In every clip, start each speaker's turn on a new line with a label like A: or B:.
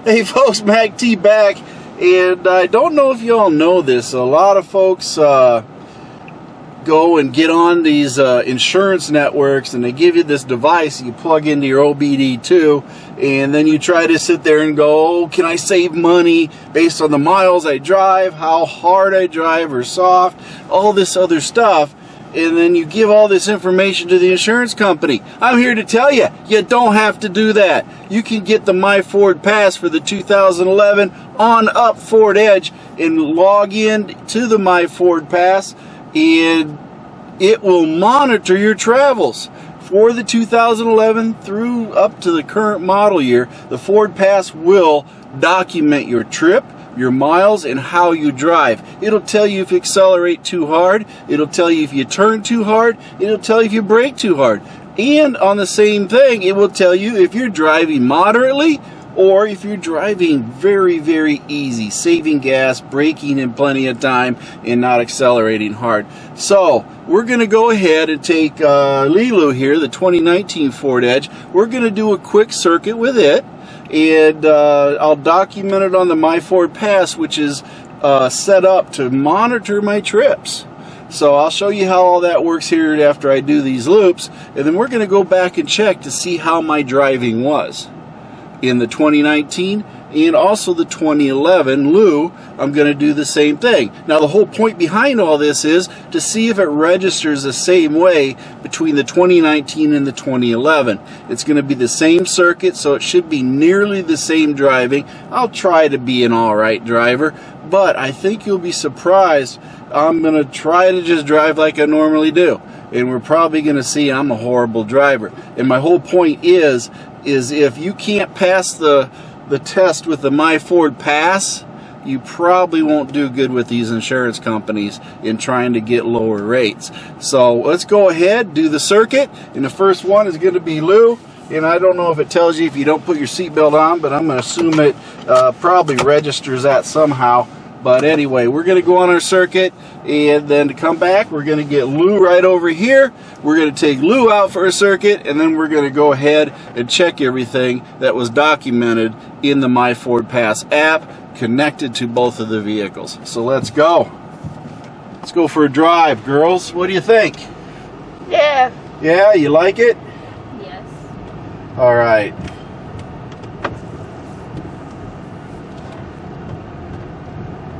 A: Hey folks, Mac T back, and I don't know if you all know this. A lot of folks go and get on these insurance networks, and they give you this device you plug into your OBDII, and then you try to sit there and go, oh, can I save money based on the miles I drive, how hard I drive or soft, all this other stuff. And then you give all this information to the insurance company. I'm here to tell you, you don't have to do that. You can get the MACTFORDEDGE for the 2011 on up FordEdge and log in to the MACTFORDEDGE, and it will monitor your travels. For the 2011 through up to the current model year, the FordPass will document your trip, your miles, and how you drive. It'll tell you if you accelerate too hard. It'll tell you if you turn too hard. It'll tell you if you brake too hard. And on the same thing, it will tell you if you're driving moderately or if you're driving very, very easy, saving gas, braking in plenty of time, and not accelerating hard. So we're going to go ahead and take Lilu here, the 2019 FordEdge. We're going to do a quick circuit with it. And I'll document it on the MACTFORDEDGE, which is set up to monitor my trips. So I'll show you how all that works here after I do these loops, and then we're going to go back and check to see how my driving was in the 2019 and also the 2011 Lu. I'm going to do the same thing. Now the whole point behind all this is to see if it registers the same way between the 2019 and the 2011. It's going to be the same circuit, so it should be nearly the same driving. I'll try to be an alright driver, but I think you'll be surprised. I'm going to try to just drive like I normally do, and we're probably going to see I'm a horrible driver. And my whole point is if you can't pass the test with the MACTFORDEDGE, you probably won't do good with these insurance companies in trying to get lower rates. So let's go ahead, do the circuit, and the first one is going to be Lu. And I don't know if it tells you if you don't put your seatbelt on, but I'm going to assume it probably registers that somehow. But anyway, we're going to go on our circuit, and then to come back, we're going to get Lu right over here. We're going to take Lu out for a circuit, and then we're going to go ahead and check everything that was documented in the MACTFORDEDGE app connected to both of the vehicles. So let's go. Let's go for a drive, girls. What do you think?
B: Yeah.
A: Yeah, you like it?
B: Yes.
A: All right.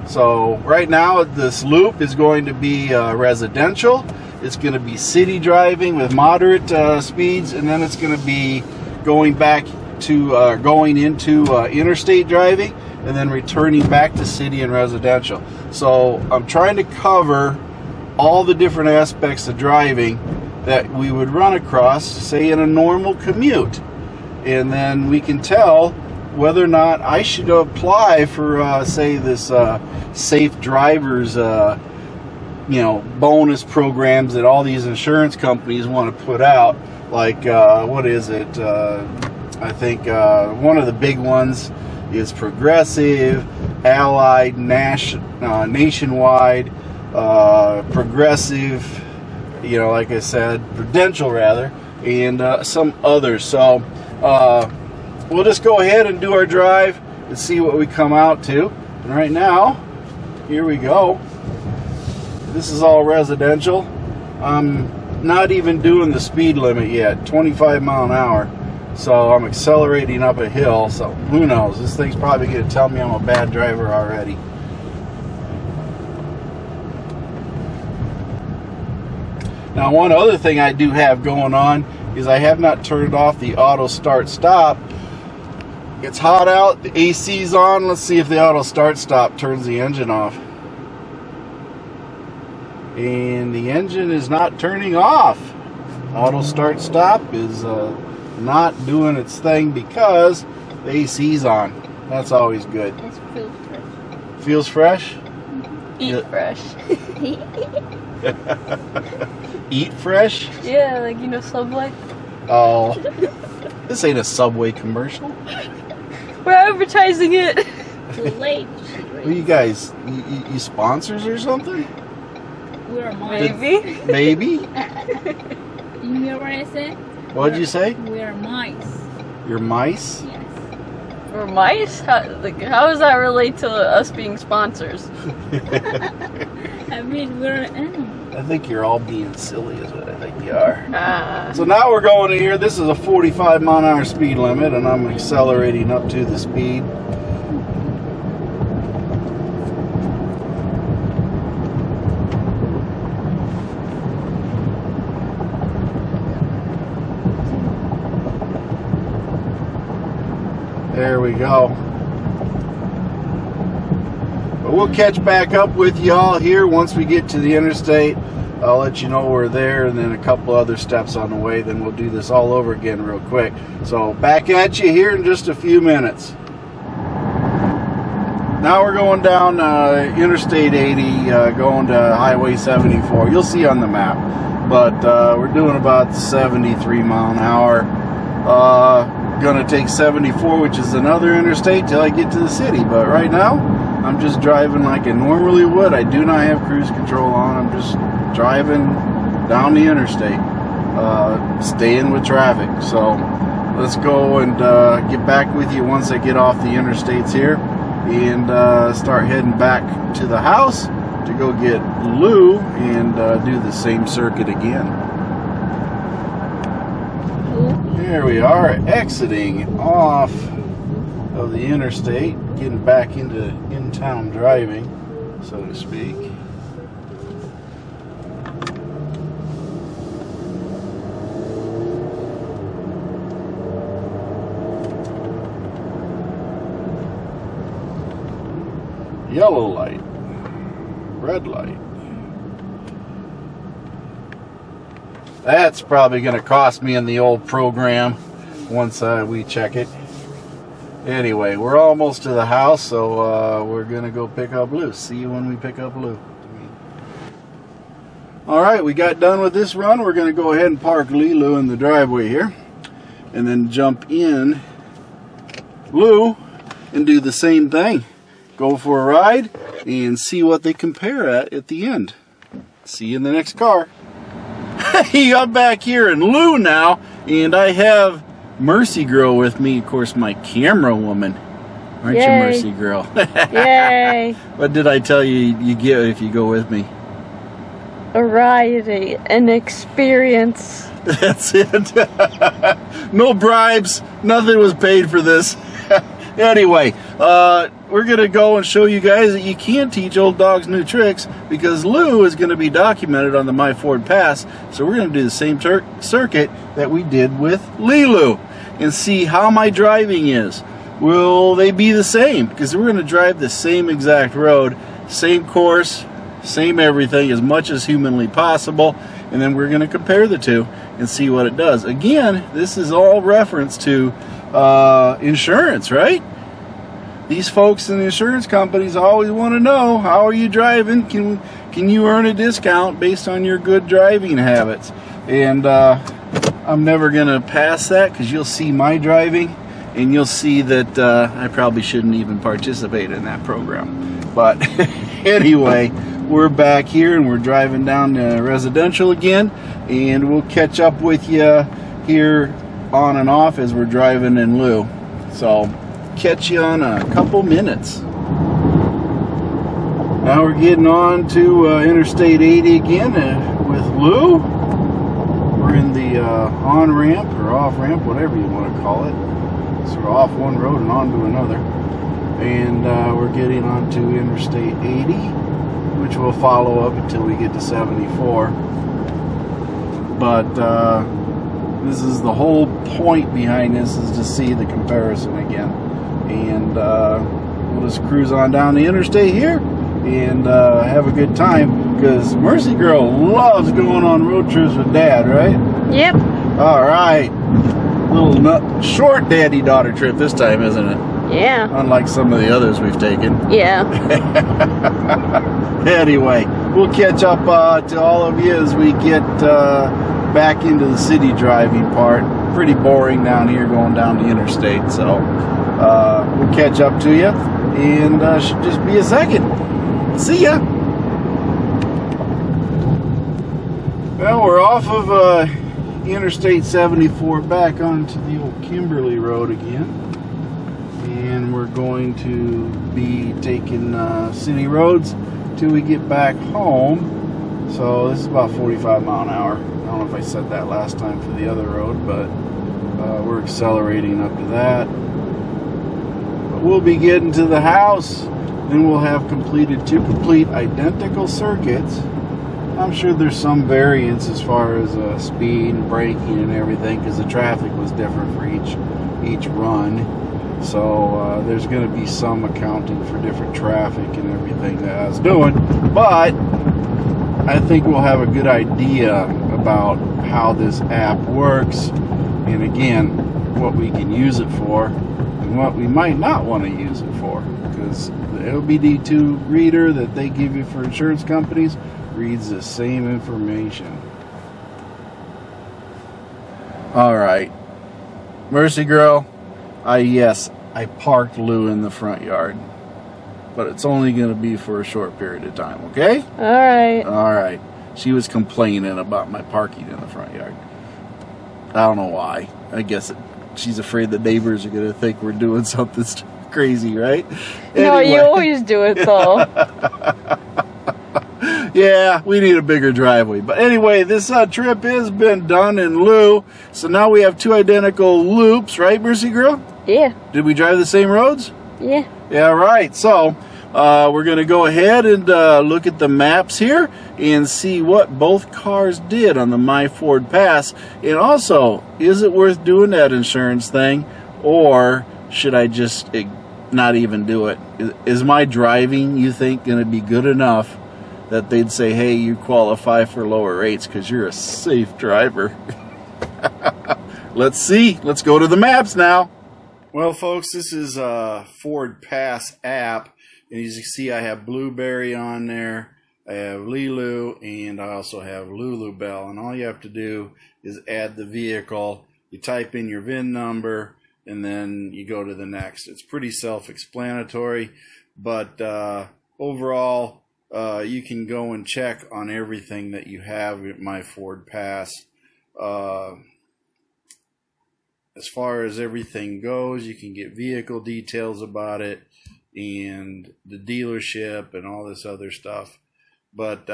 A: So right now this loop is going to be residential. It's going to be city driving with moderate speeds, and then it's going to be going back to going into interstate driving, and then returning back to city and residential. So I'm trying to cover all the different aspects of driving that we would run across, say, in a normal commute, and then we can tell whether or not I should apply for, say, this safe drivers, bonus programs that all these insurance companies want to put out. Like, what is it? I think one of the big ones is Progressive, Allied, Nationwide, Progressive, like I said, Prudential rather, and some others. So we'll just go ahead and do our drive and see what we come out to. And right now, here we go. This is all residential. I'm not even doing the speed limit yet, 25 mile an hour. So I'm accelerating up a hill. So who knows? This thing's probably going to tell me I'm a bad driver already. Now, one other thing I do have going on is I have not turned off the auto start stop. It's hot out, the AC's on. Let's see if the auto start stop turns the engine off. And the engine is not turning off. Auto start stop is not doing its thing because the AC's on. That's always good.
B: It feels fresh.
A: Feels fresh?
B: Eat fresh.
A: Eat fresh?
B: Yeah, like, Subway.
A: Oh, this ain't a Subway commercial.
B: We're advertising it. Too late.
A: What you guys, you sponsors or something?
B: We're mice. Maybe.
A: Maybe?
B: You hear what I said?
A: What did you say?
B: We are mice.
A: You're mice?
B: Yes. For mice? How does that relate to us being sponsors? I mean, we're an animal.
A: I think you're all being silly is what I think you are. So now we're going to here. This is a 45-mile-an-hour speed limit, and I'm accelerating up to the speed. There we go. But we'll catch back up with y'all here once we get to the interstate. I'll let you know we're there, and then a couple other steps on the way. Then we'll do this all over again real quick. So back at you here in just a few minutes. Now we're going down Interstate 80, going to Highway 74. You'll see on the map. But we're doing about 73 mile an hour. Gonna take 74, which is another interstate, till I get to the city. But right now, I'm just driving like I normally would. I do not have cruise control on. I'm just driving down the interstate, staying with traffic. So let's go and get back with you once I get off the interstates here, and start heading back to the house to go get Lou and do the same circuit again. Here we are, exiting off of the interstate, getting back into in-town driving, so to speak. Yellow light, red light. That's probably going to cost me in the old program once we check it. Anyway, we're almost to the house, so we're going to go pick up Lou. See you when we pick up Lou. Alright, we got done with this run. We're going to go ahead and park Lou in the driveway here, and then jump in Lou and do the same thing. Go for a ride and see what they compare at the end. See you in the next car. Hey, I'm back here in Lou now, and I have Mercy Girl with me, of course, my camera woman. Aren't you, Mercy Girl?
B: Yay!
A: What did I tell you you get if you go with me?
B: Variety and experience.
A: That's it. No bribes. Nothing was paid for this. Anyway, we're going to go and show you guys that you can teach old dogs new tricks, because Lou is going to be documented on the FordPass. So we're going to do the same circuit that we did with Lilu and see how my driving is. Will they be the same? Because we're going to drive the same exact road, same course, same everything, as much as humanly possible. And then we're going to compare the two and see what it does. Again, this is all reference to insurance, right? These folks in the insurance companies always want to know, how are you driving? Can you earn a discount based on your good driving habits? And I'm never gonna pass that, because you'll see my driving and you'll see that I probably shouldn't even participate in that program. But anyway, we're back here and we're driving down to residential again, and we'll catch up with you here on and off as we're driving in Lou. So catch you on a couple minutes. Now we're getting on to Interstate 80 again with Lou. We're in the on-ramp or off-ramp, whatever you want to call it. So we're off one road and on to another. And we're getting onto Interstate 80, which will follow up until we get to 74. But this is the whole point behind this, is to see the comparison again. And we'll just cruise on down the interstate here and have a good time, because Mercy Girl loves going on road trips with Dad, right?
B: Yep. All
A: right. Little short daddy-daughter trip this time, isn't it?
B: Yeah.
A: Unlike some of the others we've taken.
B: Yeah.
A: Anyway, we'll catch up to all of you as we get back into the city driving part. Pretty boring down here going down the interstate, so we'll catch up to you, and should just be a second. See ya. Well, we're off of Interstate 74 back onto the old Kimberly Road again, and we're going to be taking city roads till we get back home. So this is about 45 mile an hour. I don't know if I said that last time for the other road, but we're accelerating up to that. But we'll be getting to the house, then we'll have completed 2 complete identical circuits. I'm sure there's some variance as far as speed and braking and everything, because the traffic was different for each run. So there's going to be some accounting for different traffic and everything that I was doing. But I think we'll have a good idea about how this app works, and again, what we can use it for and what we might not want to use it for, because the OBDII reader that they give you for insurance companies reads the same information. All right, Mercy girl, I parked Lou in the front yard, but it's only going to be for a short period of time, okay? All right. She was complaining about my parking in the front yard. I don't know why. I guess she's afraid the neighbors are going to think we're doing something crazy, right?
B: No, you always do it though.
A: Yeah, we need a bigger driveway. But anyway, this trip has been done in Lou. So now we have 2 identical loops, right, Mercy girl?
B: Yeah.
A: Did we drive the same roads?
B: Yeah.
A: Yeah, right. So we're going to go ahead and look at the maps here and see what both cars did on the FordPass. And also, is it worth doing that insurance thing, or should I just not even do it? Is my driving, you think, going to be good enough that they'd say, hey, you qualify for lower rates because you're a safe driver? Let's see. Let's go to the maps now. Well, folks, this is a FordPass app, and as you can see, I have Blueberry on there, I have Lilu, and I also have Lulubelle. And all you have to do is add the vehicle, you type in your VIN number, and then you go to the next. It's pretty self-explanatory, but overall, you can go and check on everything that you have at FordPass. As far as everything goes, you can get vehicle details about it and the dealership and all this other stuff. But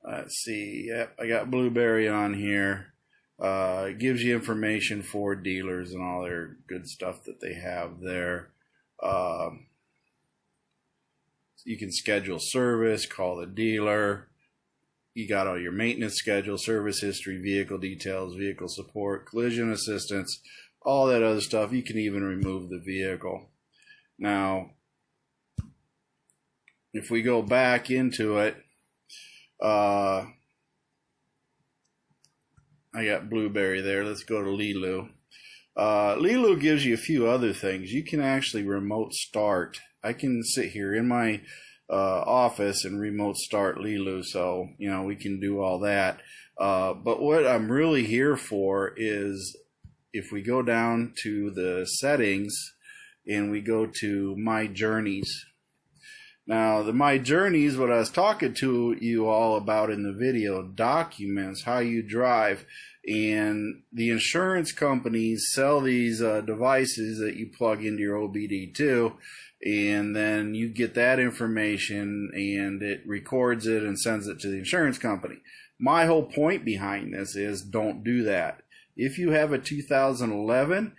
A: let's see. Yep, I got Blueberry on here. It gives you information for dealers and all their good stuff that they have there. You can schedule service, call the dealer. You got all your maintenance schedule, service history, vehicle details, vehicle support, collision assistance, all that other stuff. You can even remove the vehicle. Now, if we go back into it, I got Blueberry there. Let's go to Lilu. Lilu gives you a few other things. You can actually remote start. I can sit here in my office and remote start Lilu, so you know we can do all that. But what I'm really here for is if we go down to the settings and we go to My Journeys. Now the My Journeys, what I was talking to you all about in the video, documents how you drive, and the insurance companies sell these devices that you plug into your OBDII, and then you get that information and it records it and sends it to the insurance company. My whole point behind this is don't do that. If you have a 2011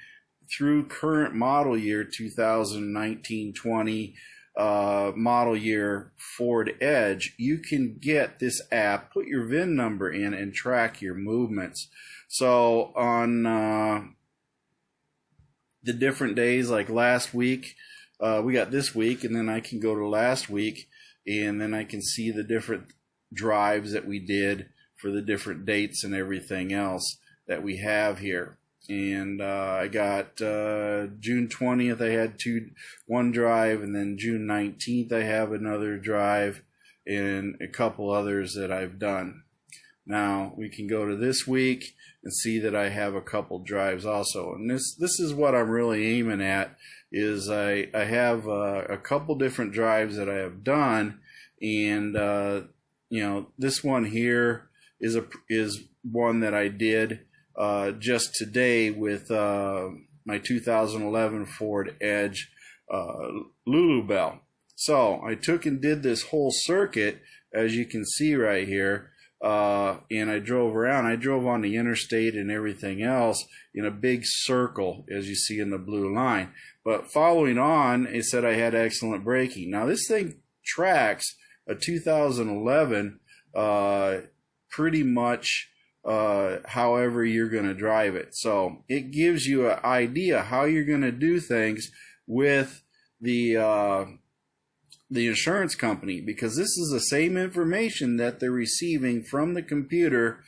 A: through current model year 2019-20 model year Ford Edge, you can get this app, put your VIN number in, and track your movements. So on the different days, like last week, we got this week, and then I can go to last week, and then I can see the different drives that we did for the different dates and everything else that we have here. And I got June 20th, I had one drive, and then June 19th, I have another drive, and a couple others that I've done. Now we can go to this week and see that I have a couple drives also. And this is what I'm really aiming at, is I have a couple different drives that I have done, and you know, this one here is one that I did just today with my 2011 Ford Edge Lulu Bell. So I took and did this whole circuit, as you can see right here, and I drove around. I drove on the interstate and everything else in a big circle, as you see in the blue line. But following on, it said I had excellent braking. Now this thing tracks a 2011 pretty much however you're going to drive it. So it gives you an idea how you're going to do things with the insurance company, because this is the same information that they're receiving from the computer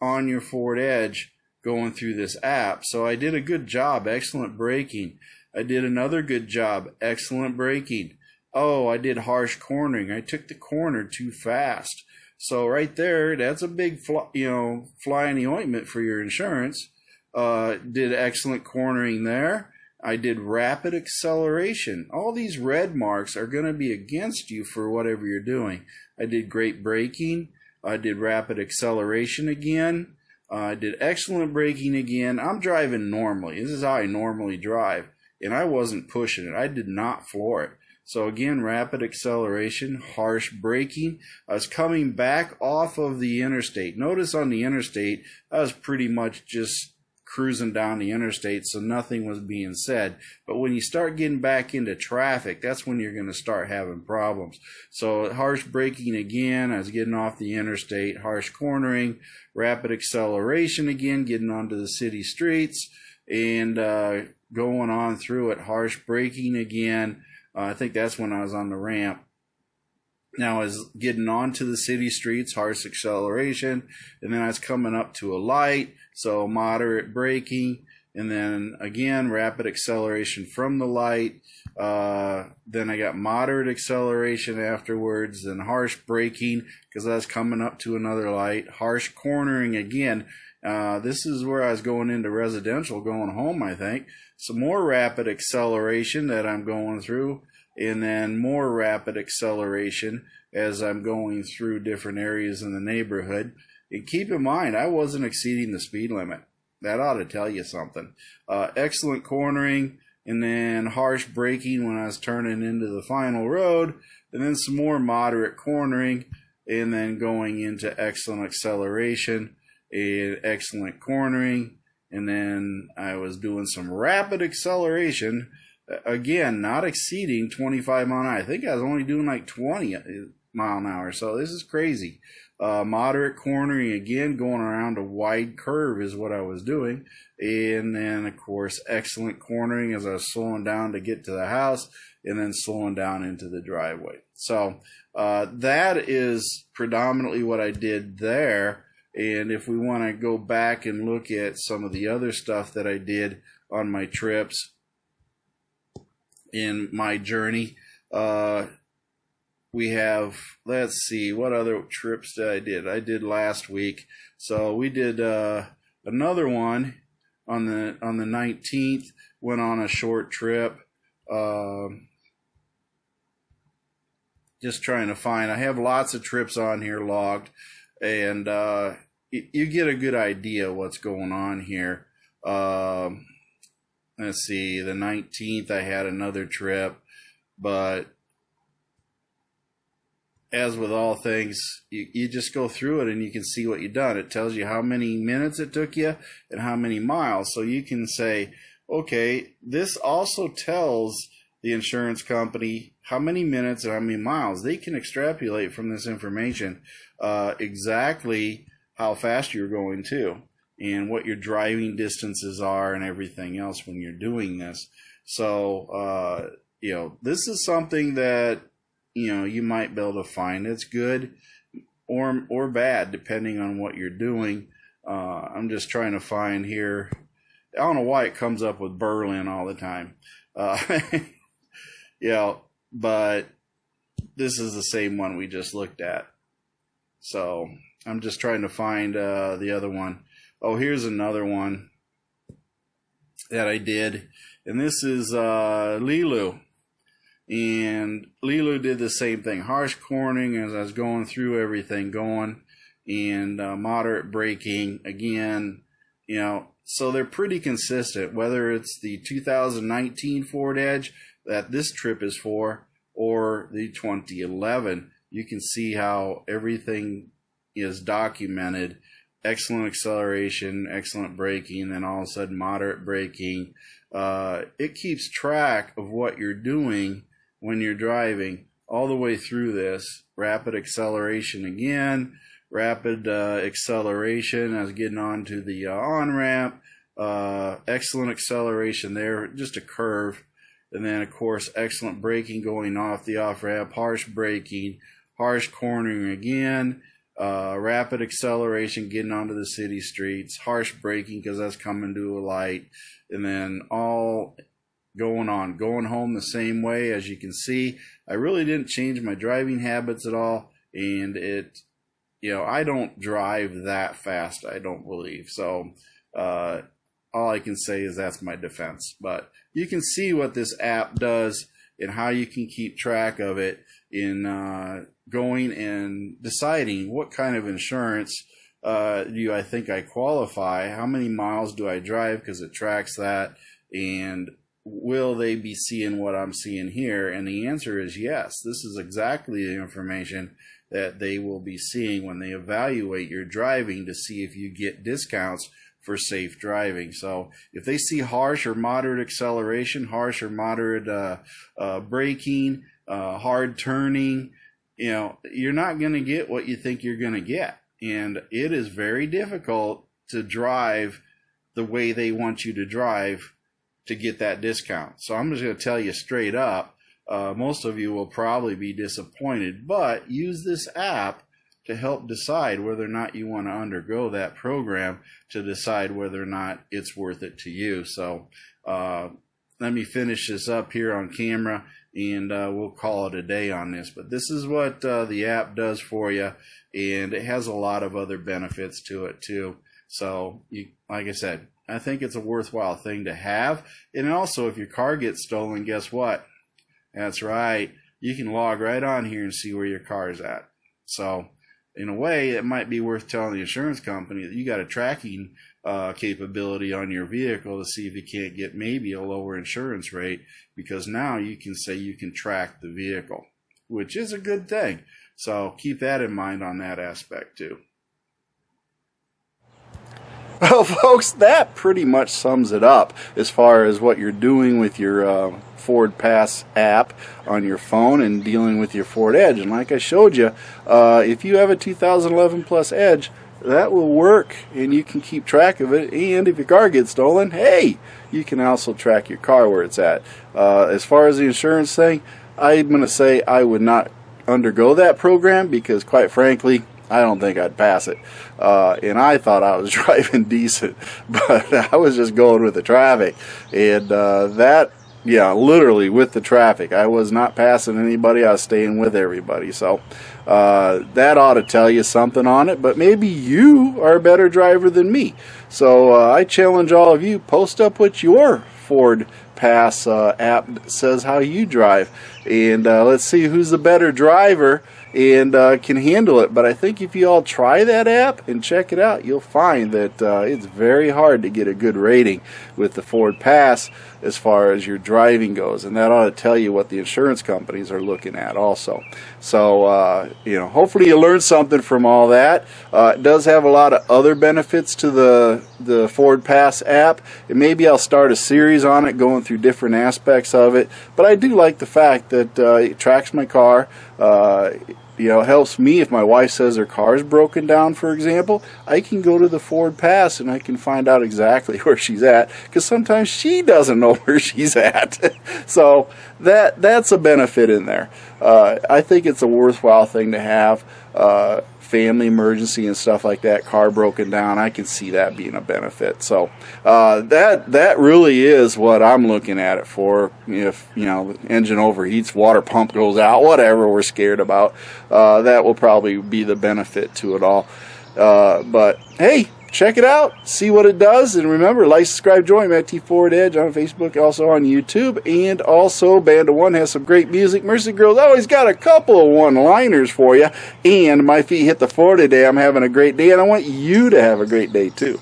A: on your Ford Edge going through this app. So I did a good job, excellent braking. I did another good job, excellent braking. Oh, I did harsh cornering. I took the corner too fast. So right there, that's a big fly in the ointment for your insurance. Did excellent cornering there. I did rapid acceleration. All these red marks are going to be against you for whatever you're doing. I did great braking. I did rapid acceleration again. I did excellent braking again. I'm driving normally. This is how I normally drive. And I wasn't pushing it. I did not floor it. So again, rapid acceleration, harsh braking. I was coming back off of the interstate. Notice on the interstate, I was pretty much just cruising down the interstate, so nothing was being said. But when you start getting back into traffic, that's when you're going to start having problems. So harsh braking again, I was getting off the interstate, harsh cornering, rapid acceleration again, getting onto the city streets, and going on through it, harsh braking again. I think that's when I was on the ramp. Now I was getting onto the city streets, harsh acceleration, and then I was coming up to a light, so moderate braking, and then again rapid acceleration from the light. Then I got moderate acceleration afterwards, then harsh braking because I was coming up to another light, harsh cornering again. This is where I was going into residential, going home, I think. Some more rapid acceleration that I'm going through, and then more rapid acceleration as I'm going through different areas in the neighborhood. And keep in mind, I wasn't exceeding the speed limit. That ought to tell you something. Excellent cornering, and then harsh braking when I was turning into the final road, and then some more moderate cornering, and then going into excellent acceleration and excellent cornering, and then I was doing some rapid acceleration. Again, not exceeding 25 mile an hour. I think I was only doing like 20 mile an hour. So this is crazy. Moderate cornering again, going around a wide curve is what I was doing. And then, of course, excellent cornering as I was slowing down to get to the house and then slowing down into the driveway. So that is predominantly what I did there. And if we want to go back and look at some of the other stuff that I did on my trips in my journey, we have, let's see, what other trips did I did? I did last week. So we did another one on the 19th, went on a short trip. Just trying to find, I have lots of trips on here logged, and you get a good idea what's going on here. Let's see, the 19th I had another trip, but as with all things, you just go through it and you can see what you've done. It tells you how many minutes it took you and how many miles. So you can say, okay, this also tells the insurance company how many minutes and how many miles. They can extrapolate from this information exactly how fast you're going too, and what your driving distances are and everything else when you're doing this. So, this is something that, you might be able to find. It's good or bad, depending on what you're doing. I'm just trying to find here. I don't know why it comes up with Berlin all the time. But this is the same one we just looked at. So I'm just trying to find the other one. Oh, here's another one that I did. And this is Lilu. And Lilu did the same thing. Harsh cornering as I was going through everything going. And moderate braking. Again, So they're pretty consistent, whether it's the 2019 Ford Edge that this trip is for or the 2011. You can see how everything is documented. Excellent acceleration, excellent braking, then all of a sudden moderate braking. It keeps track of what you're doing when you're driving all the way through this. Rapid acceleration again, rapid acceleration as getting onto the on-ramp. Excellent acceleration there, just a curve. And then, of course, excellent braking going off the off-ramp, harsh braking, harsh cornering again, rapid acceleration getting onto the city streets, harsh braking because that's coming to a light, and then all going home the same way. As you can see, I really didn't change my driving habits at all, and I don't drive that fast, I don't believe. So all I can say is that's my defense. But you can see what this app does and how you can keep track of it in going and deciding what kind of insurance do I think I qualify, how many miles do I drive, because it tracks that, and will they be seeing what I'm seeing here? And the answer is yes. This is exactly the information that they will be seeing when they evaluate your driving to see if you get discounts for safe driving. So if they see harsh or moderate acceleration, harsh or moderate braking, hard turning, you're not going to get what you think you're going to get. And it is very difficult to drive the way they want you to drive to get that discount. So I'm just going to tell you straight up, most of you will probably be disappointed, but use this app to help decide whether or not you want to undergo that program, to decide whether or not it's worth it to you. So let me finish this up here on camera, and we'll call it a day on this. But this is what the app does for you, and it has a lot of other benefits to it too. So like I said, I think it's a worthwhile thing to have. And also, if your car gets stolen, guess what? That's right, you can log right on here and see where your car is at. So in a way, it might be worth telling the insurance company that you got a tracking capability on your vehicle to see if you can't get maybe a lower insurance rate, because now you can say you can track the vehicle, which is a good thing. So keep that in mind on that aspect too. Well, folks, that pretty much sums it up as far as what you're doing with your FordPass app on your phone and dealing with your Ford Edge. And like I showed you, if you have a 2011 plus Edge, that will work and you can keep track of it. And if your car gets stolen, hey, you can also track your car where it's at. As far as the insurance thing, I'm going to say I would not undergo that program because, quite frankly, I don't think I'd pass it. And I thought I was driving decent, but I was just going with the traffic. And literally with the traffic. I was not passing anybody. I was staying with everybody. So that ought to tell you something on it. But maybe you are a better driver than me. So I challenge all of you, post up what your FordPass app says how you drive. And let's see who's the better driver and can handle it. But I think if you all try that app and check it out, you'll find that it's very hard to get a good rating with the FordPass as far as your driving goes, and that ought to tell you what the insurance companies are looking at also. So hopefully you learned something from all that. It does have a lot of other benefits to the FordPass app, and maybe I'll start a series on it going through different aspects of it. But I do like the fact that it tracks my car. It helps me if my wife says her car is broken down, for example. I can go to the FordPass and I can find out exactly where she's at, because sometimes she doesn't know where she's at. So that's a benefit in there. I think it's a worthwhile thing to have. Family emergency and stuff like that, car broken down, I can see that being a benefit. So that really is what I'm looking at it for. If the engine overheats, water pump goes out, whatever we're scared about, that will probably be the benefit to it all. But hey, check it out, see what it does, and remember, like, subscribe, join MACTFORDEDGE on Facebook, also on YouTube, and also Band of One has some great music. Mercy Girl's always got a couple of one-liners for you, and My Feet Hit the Floor today. I'm having a great day, and I want you to have a great day too.